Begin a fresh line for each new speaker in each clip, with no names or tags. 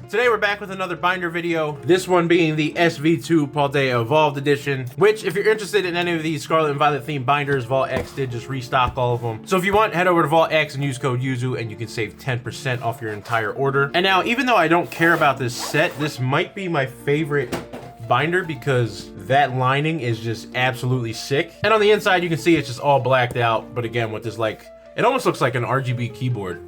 Today we're back with another binder video, this one being the SV02 Paldea Evolved edition, which if you're interested in any of these Scarlet and Violet themed binders, Vault X did just restock all of them. So if you want, head over to Vault X and use code YUZU and you can save 10% off your entire order. And now, even though I don't care about this set, this might be my favorite binder because that lining is just absolutely sick. And on the inside, you can see it's just all blacked out. But again, with this, like, it almost looks like an RGB keyboard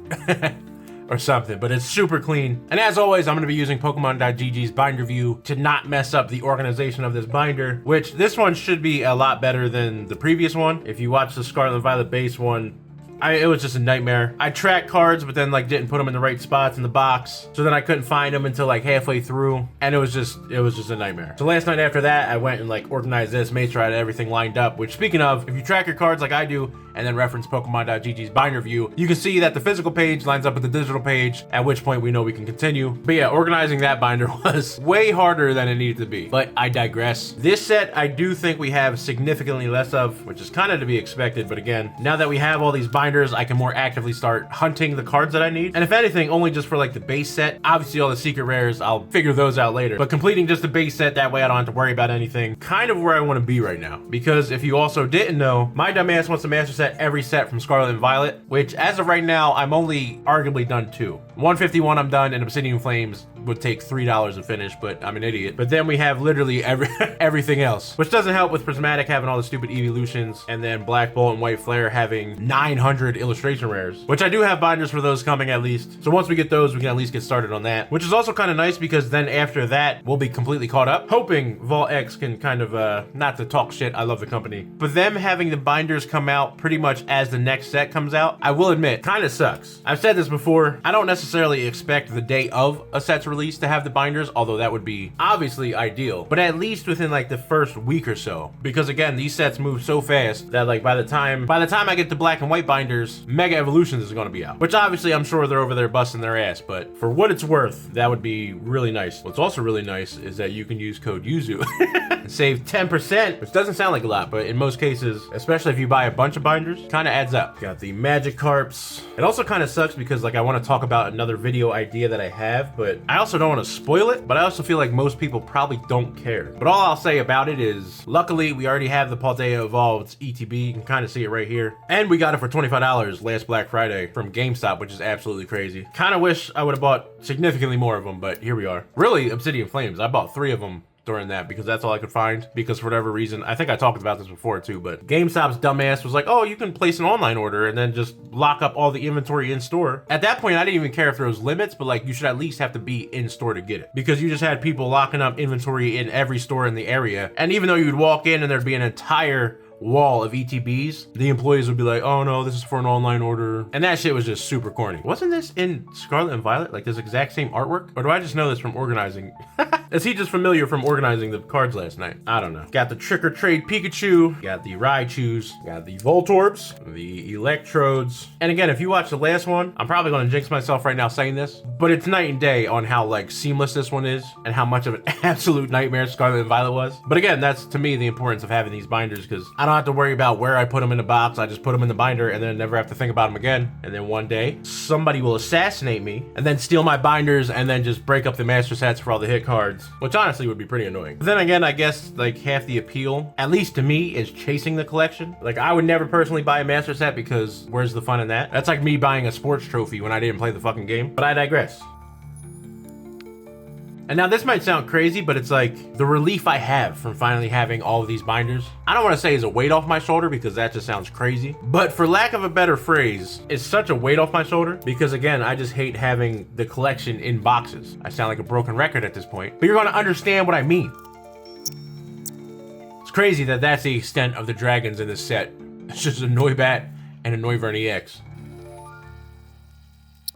or something, but it's super clean. And as always, I'm gonna be using Pokemon.gg's binder view to not mess up the organization of this binder, which this one should be a lot better than the previous one. If you watch the Scarlet and Violet base one, it was just a nightmare. I tracked cards, but then like didn't put them in the right spots in the box. So then I couldn't find them until like halfway through. And it was just a nightmare. So last night after that, I went and like organized this, made sure I had everything lined up, which speaking of, if you track your cards like I do, and then reference Pokemon.gg's binder view, you can see that the physical page lines up with the digital page, at which point we know we can continue. But yeah, organizing that binder was way harder than it needed to be. But I digress. This set, I do think we have significantly less of, which is kind of to be expected. But again, now that we have all these binders, I can more actively start hunting the cards that I need. And if anything, only just for like the base set. Obviously all the secret rares, I'll figure those out later. But completing just the base set, that way I don't have to worry about anything. Kind of where I want to be right now. Because if you also didn't know, my dumbass wants to master set every set from Scarlet and Violet, which as of right now, I'm only arguably done 2. 151 I'm done, and Obsidian Flames would take $3 to finish, but I'm an idiot. But then we have literally everything else, which doesn't help with Prismatic having all the stupid evolutions, and then Black Bolt and White Flare having 900 illustration rares, which I do have binders for those coming at least. So once we get those, we can at least get started on that, which is also kind of nice because then after that, we'll be completely caught up. Hoping Vault X can kind of, not to talk shit, I love the company, but them having the binders come out pretty much as the next set comes out, I will admit, kind of sucks. I've said this before, I don't necessarily expect the day of a set's release to have the binders, although that would be obviously ideal, but at least within like the first week or so, because again, these sets move so fast that like by the time I get the black and white binders, Mega Evolutions is going to be out, which obviously I'm sure they're over there busting their ass, but for what it's worth, that would be really nice. What's also really nice is that you can use code YUZU and save 10%, which doesn't sound like a lot, but in most cases, especially if you buy a bunch of binders, kind of adds up. Got the Magikarps. It also kind of sucks because like I want to talk about another video idea that I have, but I also don't want to spoil it, but I also feel like most people probably don't care. But all I'll say about it is, luckily we already have the Paldea Evolved ETB, you can kind of see it right here, and we got it for $25 last Black Friday from GameStop, which is absolutely crazy. Kind of wish I would have bought significantly more of them, but here we are. Really, Obsidian Flames, I bought 3 of them during that because that's all I could find, because for whatever reason, I think I talked about this before too, but GameStop's dumbass was like, oh, you can place an online order and then just lock up all the inventory in store. At that point, I didn't even care if there was limits, but like you should at least have to be in store to get it, because you just had people locking up inventory in every store in the area. And even though you'd walk in and there'd be an entire wall of ETBs, the employees would be like, oh no, this is for an online order. And that shit was just super corny. Wasn't this in Scarlet and Violet, like this exact same artwork? Or do I just know this from organizing? Is he just familiar from organizing the cards last night? I don't know. Got the Trick or Trade Pikachu, got the Raichus, got the Voltorbs, the Electrodes. And again, if you watch the last one, I'm probably gonna jinx myself right now saying this, but it's night and day on how like seamless this one is and how much of an absolute nightmare Scarlet and Violet was. But again, that's to me the importance of having these binders, because I don't have to worry about where I put them in the box. I just put them in the binder and then never have to think about them again. And then one day somebody will assassinate me and then steal my binders and then just break up the master sets for all the hit cards, which honestly would be pretty annoying. But then again, I guess like half the appeal, at least to me, is chasing the collection. Like I would never personally buy a master set because where's the fun in that? That's like me buying a sports trophy when I didn't play the fucking game. But I digress. And now this might sound crazy, but it's like the relief I have from finally having all of these binders. I don't want to say is a weight off my shoulder because that just sounds crazy, but for lack of a better phrase, it's such a weight off my shoulder because again, I just hate having the collection in boxes. I sound like a broken record at this point, but you're going to understand what I mean. It's crazy that that's the extent of the dragons in this set. It's just a Noibat and a Noivern EX.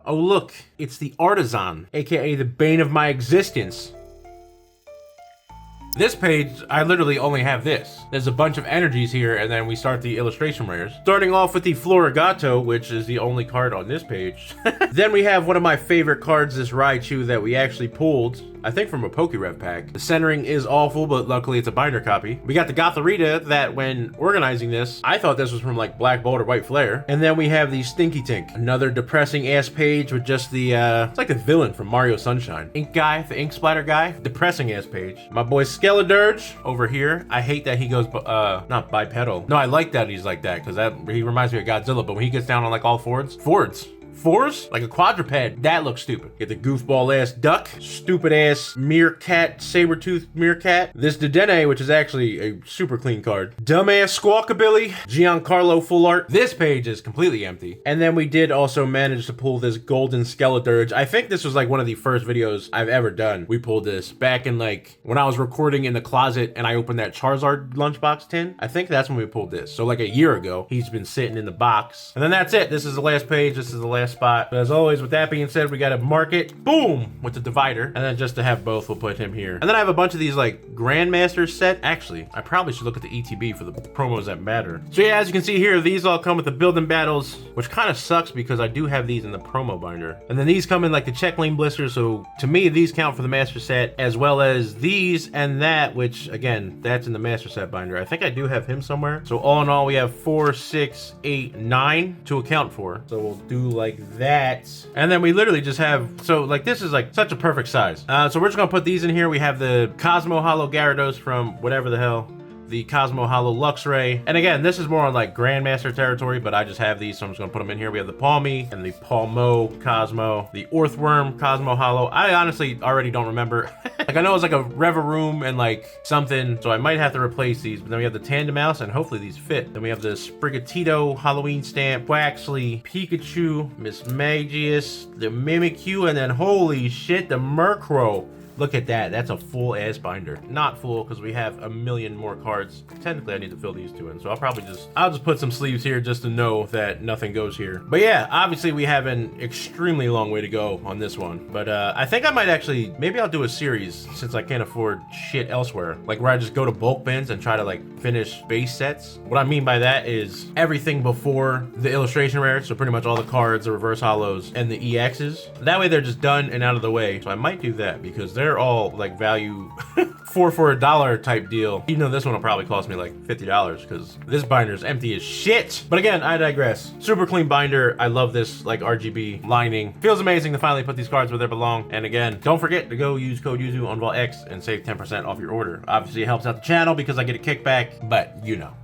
Oh look, it's the Artisan, aka the bane of my existence. This page, I literally only have this. There's a bunch of energies here, and then we start the illustration rares. Starting off with the Florigato, which is the only card on this page. Then we have one of my favorite cards, this Raichu that we actually pulled. I think from a PokeRev pack. The centering is awful, but luckily it's a binder copy. We got the Gotharita that when organizing this, I thought this was from like Black Bolt or White Flare. And then we have the Stinky Tink, another depressing ass page with just the, it's like the villain from Mario Sunshine. Ink guy, the ink splatter guy, depressing ass page. My boy Skeledirge over here. I hate that he goes, not bipedal. No, I like that he's like that because he reminds me of Godzilla, but when he gets down on like all fours, fours? Like a quadruped. That looks stupid. Get the goofball ass duck. Stupid ass meerkat, saber-toothed meerkat. This Dedenne, which is actually a super clean card. Dumbass Squawkabilly. Giancarlo full art. This page is completely empty. And then we did also manage to pull this golden Skeledirge. I think this was like one of the first videos I've ever done. We pulled this back in like when I was recording in the closet and I opened that Charizard lunchbox tin. I think that's when we pulled this. So like a year ago, he's been sitting in the box. And then that's it. This is the last page. This is the last spot. But as always, with that being said, we got to mark it, boom, with the divider. And then just to have both, we'll put him here. And then I have a bunch of these like Grandmasters set. Actually, I probably should look at the ETB for the promos that matter. So yeah, as you can see here, these all come with the building battles, which kind of sucks because I do have these in the promo binder. And then these come in like the check lane blisters. So to me, these count for the master set, as well as these and that, which again, that's in the master set binder. I think I do have him somewhere. So all in all, we have 4, 6, 8, 9 to account for. So we'll do like that. And then we literally just have, so like this is like such a perfect size. So we're just gonna put these in here. We have the Cosmo Hollow Gyarados from whatever the hell, the Cosmo Hollow Luxray. And again, this is more on like Grandmaster territory, but I just have these, so I'm just gonna put them in here. We have the Palmy and the Palmo Cosmo, the Orthworm Cosmo Hollow. I honestly already don't remember. Like I know it's like a Reveroom and like something, so I might have to replace these. But then we have the Tandem Mouse, and hopefully these fit. Then we have the Sprigatito Halloween stamp, Waxley, Pikachu, Miss Magius, the Mimikyu, and then holy shit, the Murkrow. Look at that. That's a full ass binder. Not full because we have a million more cards. Technically, I need to fill these two in. So I'll just put some sleeves here just to know that nothing goes here. But yeah, obviously we have an extremely long way to go on this one. But I think I might actually, maybe I'll do a series since I can't afford shit elsewhere. Like where I just go to bulk bins and try to like finish base sets. What I mean by that is everything before the illustration rare. So pretty much all the cards, the reverse hollows, and the EXs. That way they're just done and out of the way. So I might do that because they're all like value 4 for $1 type deal. Even though this one will probably cost me like $50 because this binder is empty as shit. But again, I digress. Super clean binder. I love this like RGB lining. Feels amazing to finally put these cards where they belong. And again, don't forget to go use code YUZU on Vault X and save 10% off your order. Obviously, it helps out the channel because I get a kickback, but you know.